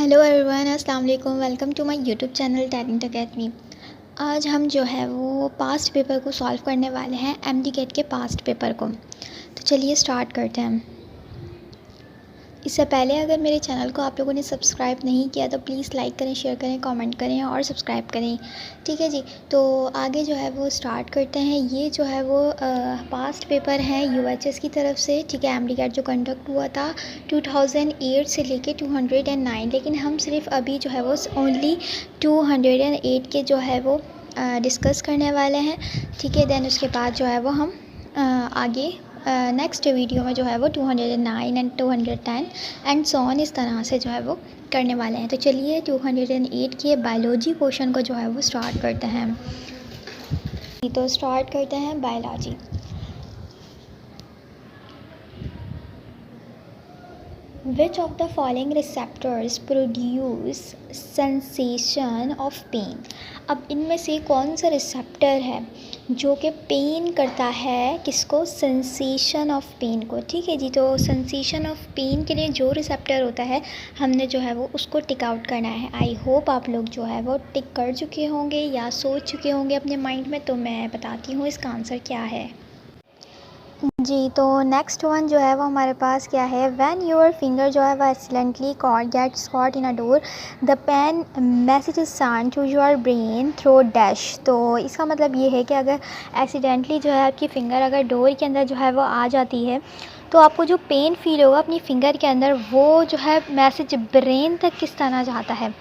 Hello everyone, अस्सलाम वालेकुम। Welcome to my YouTube channel talent academy. आज हम जो है वो पास्ट पेपर को सॉल्व करने वाले हैं, एमडी कैट के पास्ट पेपर को। तो चलिए स्टार्ट करते हैं। इससे पहले अगर मेरे चैनल को आप लोगों ने सब्सक्राइब नहीं किया तो प्लीज़ लाइक करें, शेयर करें, कमेंट करें और सब्सक्राइब करें। ठीक है जी। तो आगे जो है वो स्टार्ट करते हैं। ये जो है वो पास्ट पेपर है यूएचएस की तरफ से। ठीक है, एमडी कैट जो कंडक्ट हुआ था 2008 से लेके 209, लेकिन हम सिर्फ अभी जो है वो ओनली 208 के जो है वो डिस्कस करने वाले हैं। ठीक है, देन उसके बाद जो है वो हम आगे नेक्स्ट वीडियो में जो है वो 209 एंड 210 एंड सो ऑन इस तरह से जो है वो करने वाले हैं। तो चलिए 208 के बायोलॉजी पोर्शन को जो है वो स्टार्ट करते हैं। तो स्टार्ट करते हैं biology. Which of the following receptors produce sensation of pain? अब इनमें से कौन सा रिसेप्टर है जो कि पेन करता है किसको? सेंसेशन ऑफ पेन को। ठीक है जी। तो सेंसेशन ऑफ पेन के लिए जो रिसेप्टर होता है हमने जो है वो उसको टिक आउट करना है। आई होप आप लोग जो है वो टिक कर चुके होंगे या सोच चुके होंगे अपने माइंड में। तो मैं बताती हूँ इसका आंसर क्या है जी। तो नेक्स्ट वन जो है वो हमारे पास क्या है? व्हेन योर फिंगर जो है वो accidentally gets caught in a door the pain message is send to your brain through dash. तो इसका मतलब ये है कि अगर एक्सीडेंटली जो है आपकी फिंगर अगर डोर के अंदर जो है वो आ जाती है तो आपको जो पेन फील होगा अपनी फिंगर के अंदर, वो जो है मैसेज ब्रेन तक किस तरह जाता है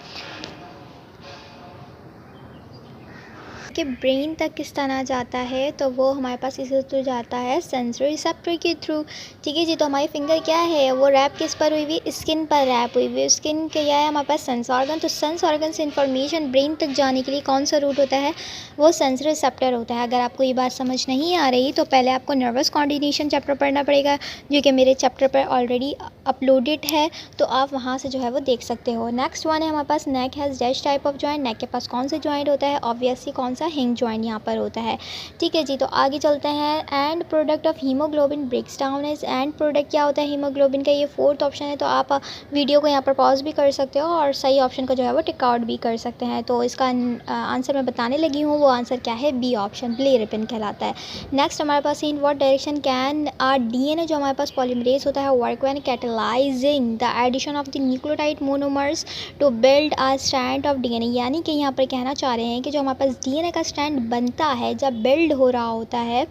कि ब्रेन तक किस तरह जाता है? तो वो हमारे पास इस थ्रू जाता है सेंसरी रिसेप्टर के थ्रू। ठीक है जी। तो हमारी फिंगर क्या है? वो रैप किस पर हुई हुई? स्किन पर रैप हुई हुई। स्किन क्या है हमारे पास? Sense organ. तो सेंस ऑर्गन से इन्फॉर्मेशन ब्रेन तक जाने के लिए कौन सा रूट होता है? वो सेंसरी रिसेप्टर होता है। अगर आपको ये बात समझ नहीं आ रही तो पहले आपको नर्वस कोऑर्डिनेशन चैप्टर पढ़ना पड़ेगा, जो कि मेरे चैप्टर पर ऑलरेडी अपलोडेड है, तो आप वहाँ से जो है वो देख सकते हो। नेक्स्ट वन है हमारे पास neck has dash type of joint. Neck के पास कौन सा जॉइंट होता है? ऑब्वियसली कौन सा? हिंग जॉइंट यहाँ पर होता है। ठीक है जी। तो आगे चलते हैं। End product of haemoglobin breaks down is. End product क्या होता है हीमोग्लोबिन का? ये फोर्थ ऑप्शन है। तो आप वीडियो को यहाँ पर पॉज भी कर सकते हो और सही ऑप्शन को जो है वो टिक आउट भी कर सकते हैं। तो इसका आंसर मैं बताने लगी हूँ। वो आंसर क्या है? बी ऑप्शन, बिलिरुबिन कहलाता है। नेक्स्ट हमारे पास in what direction can DNA जो हमारे पास पॉलीमरेज होता है work when catalysing the addition of the nucleotide monomers to build a strand of DNA. यानी कि यहाँ पर कहना चाह रहे हैं कि जो हमारे पास डीएनए का स्ट्रैंड बनता है, जब बिल्ड हो रहा होता है,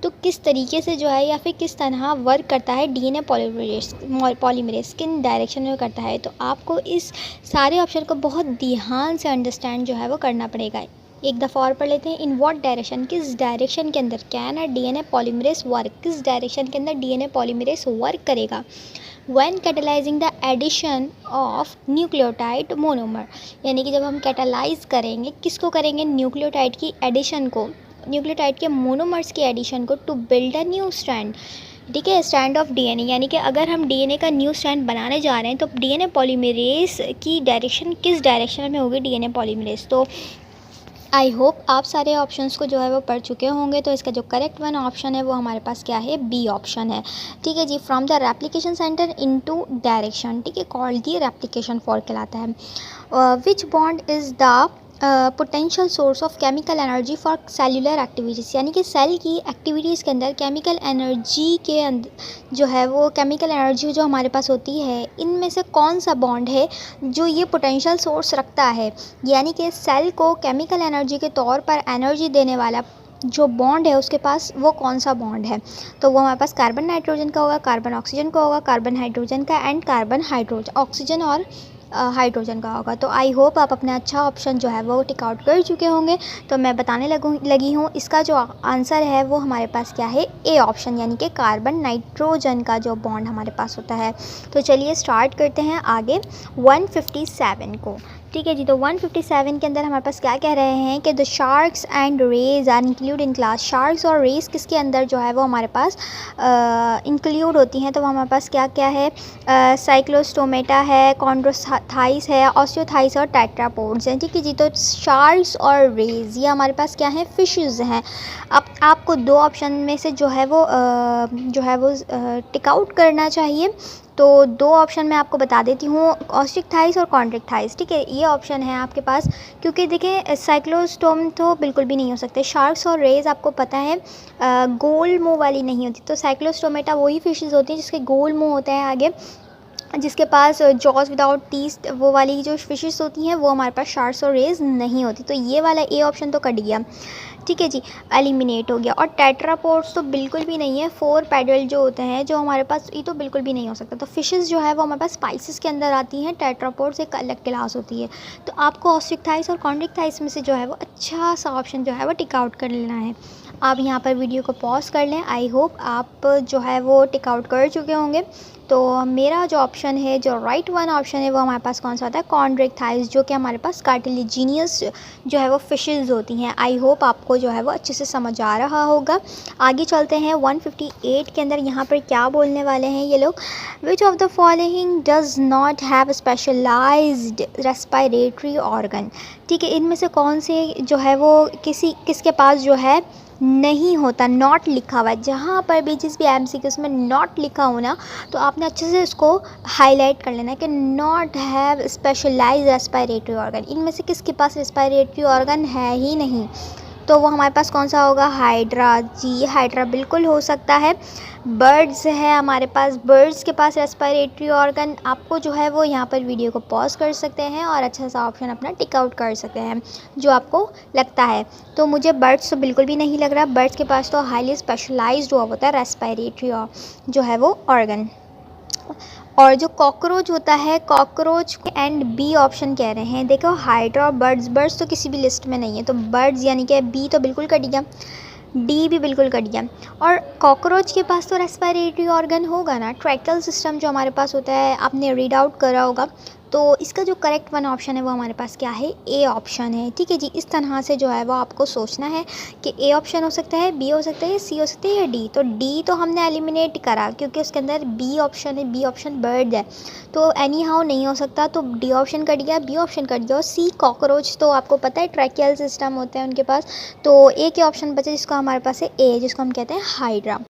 तो किस तरीके से जो है या फिर किस तरह वर्क करता है डीएनए पॉलीमरेज किन डायरेक्शन में करता है। तो आपको इस सारे ऑप्शन को बहुत ध्यान से अंडरस्टैंड जो है वो करना पड़ेगा। एक दफ़ा और पढ़ लेते हैं। इन व्हाट डायरेक्शन, किस डायरेक्शन के अंदर कैन डीएनए पॉलीमरेज वर्क, किस डायरेक्शन के अंदर डीएनए पॉलीमरेज वर्क करेगा? when catalyzing the addition of nucleotide monomer. यानी कि जब हम कैटालाइज करेंगे, किसको करेंगे? न्यूक्लियोटाइड की एडिशन को, न्यूक्लियोटाइड के मोनोमर्स की एडिशन को, to build a new strand. ठीक है, स्ट्रैंड ऑफ डीएनए। यानी कि अगर हम डीएनए का न्यू स्ट्रैंड बनाने जा रहे हैं तो डीएनए पॉलीमरेज की डायरेक्शन किस डायरेक्शन में होगी डीएनए पॉलीमरेज? तो आई होप आप सारे ऑप्शंस को जो है वो पढ़ चुके होंगे। तो इसका जो करेक्ट वन ऑप्शन है वो हमारे पास क्या है? बी ऑप्शन है। ठीक है जी। From the replication centre into direction. ठीक है, कॉल्ड दी रेप्लिकेशन फॉर कहलाता है। Which bond is the potential source of chemical energy for cellular activities. यानी कि सेल की एक्टिविटीज़ के अंदर केमिकल एनर्जी के अंदर जो है वो केमिकल एनर्जी जो हमारे पास होती है, इनमें से कौन सा बॉन्ड है जो ये पोटेंशियल सोर्स रखता है? यानी कि सेल को केमिकल एनर्जी के तौर पर एनर्जी देने वाला जो बॉन्ड है उसके पास वो कौन सा बॉन्ड है? तो वो हमारे पास कार्बन नाइट्रोजन का होगा, कार्बन ऑक्सीजन का होगा, कार्बन हाइड्रोजन का एंड कार्बन हाइड्रोजन, ऑक्सीजन और हाइड्रोजन का होगा। तो आई होप आप अपना अच्छा ऑप्शन जो है वो टिक आउट कर चुके होंगे। तो मैं बताने लगी हूँ इसका जो आंसर है वो हमारे पास क्या है? ए ऑप्शन, यानी कि कार्बन नाइट्रोजन का जो बॉन्ड हमारे पास होता है। तो चलिए स्टार्ट करते हैं आगे 157 को। ठीक है जी। तो 157 के अंदर हमारे पास क्या कह रहे हैं कि the sharks and rays are include in class. Sharks और रेज किसके अंदर जो है वो हमारे पास इंक्लूड होती हैं? तो हमारे पास क्या क्या है? साइक्लोस्टोमेटा है, कॉन्ड्रोथाइस है, ऑस्टियोथाइस और टेट्रापोड्स हैं। ठीक है जी। तो शार्क्स और रेज ये हमारे पास क्या है? फिशेस हैं। अब आपको दो ऑप्शन में से जो है वो टिक आउट करना चाहिए। तो 2 ऑप्शन मैं आपको बता देती हूँ, ऑस्ट्रिक्टाइस और कॉन्ट्रैक्टाइस, ठीक है। ये ऑप्शन है आपके पास, क्योंकि देखें साइक्लोस्टोम तो बिल्कुल भी नहीं हो सकते। शार्क्स और रेज आपको पता है गोल मुँह वाली नहीं होती, तो साइक्लोस्टोमेटा वही फिशेज़ होती हैं जिसके गोल मुँह होता है आगे, जिसके पास जॉज विदाउट टीथ वो वाली जो फिशेस होती हैं वो हमारे पास शार्क्स और रेज नहीं होती। तो ये वाला ए ऑप्शन तो कट गया, ठीक है जी, एलिमिनेट हो गया। और टेट्रापोड्स तो बिल्कुल भी नहीं है। 4 पैडल जो होते हैं जो हमारे पास, ये तो बिल्कुल भी नहीं हो सकता। तो फिशेस जो है वो हमारे पास स्पाइसेस के अंदर आती हैं, टेट्रापोड्स एक अलग क्लास होती है। तो आपको ऑस्ट्रिक्टाइस और कॉन्ट्रैक्टाइस में से जो है वो अच्छा सा ऑप्शन जो है वो टिक आउट कर लेना है। आप यहाँ पर वीडियो को पॉज कर लें। आई होप आप जो है वो टिक आउट कर चुके होंगे। तो मेरा जो ऑप्शन है, जो राइट वन ऑप्शन है, वो हमारे पास कौन सा होता है, कॉन्ट्रैक्टाइस, जो कि हमारे पास कार्टिलेजिनियस जो है वो फिशेस होती हैं। आई होप आपको जो है वो अच्छे से समझ आ रहा होगा। आगे चलते हैं 158 के अंदर। यहाँ पर क्या बोलने वाले हैं ये लोग, which of the following does not have specialised respiratory organ, ठीक है। इनमें से कौन से जो है वो किसके पास जो है नहीं होता, नॉट लिखा हुआ है। जहाँ पर भी जिस भी एमसीक्यू में नॉट लिखा हो ना, तो आपने अच्छे से इसको हाईलाइट कर लेना है कि not have specialise respiratory organ. इनमें से किसके पास रेस्पिरेटरी ऑर्गन है ही नहीं, तो वो हमारे पास कौन सा होगा, हाइड्रा। जी, हाइड्रा बिल्कुल हो सकता है। बर्ड्स है हमारे पास, बर्ड्स के पास रेस्पिरेटरी ऑर्गन। आपको जो है वो यहाँ पर वीडियो को पॉज कर सकते हैं और अच्छा सा ऑप्शन अपना टिक आउट कर सकते हैं जो आपको लगता है। तो मुझे बर्ड्स तो बिल्कुल भी नहीं लग रहा। बर्ड्स के पास तो हाईली स्पेशलाइज्ड हुआ होता है रेस्पिरेटरी जो है वो ऑर्गन। और जो कॉकरोच होता है, कॉकरोच एंड बी ऑप्शन कह रहे हैं। देखो हाइड्रा और बर्ड्स तो किसी भी लिस्ट में नहीं है, तो बर्ड्स यानी कि बी तो बिल्कुल कट गया, डी भी बिल्कुल कट गया। और कॉकरोच के पास तो रेस्पिरेटरी ऑर्गन होगा ना, ट्रैकियल सिस्टम जो हमारे पास होता है, आपने रीड आउट करा होगा। तो इसका जो करेक्ट वन ऑप्शन है वो हमारे पास क्या है, ए ऑप्शन है, ठीक है जी। इस तरह से जो है वो आपको सोचना है कि ए ऑप्शन हो सकता है, बी हो सकता है, सी हो सकता है या डी। तो डी तो हमने एलिमिनेट करा क्योंकि उसके अंदर बी ऑप्शन है, बी ऑप्शन बर्ड है, तो एनी हाउ नहीं हो सकता। तो डी ऑप्शन कट गया, बी ऑप्शन कट गया। और सी कॉकरोच तो आपको पता है ट्रैकियल सिस्टम होते हैं उनके पास। तो ए के ऑप्शन बचे जिसको हमारे पास है ए, जिसको हम कहते हैं हाइड्रा।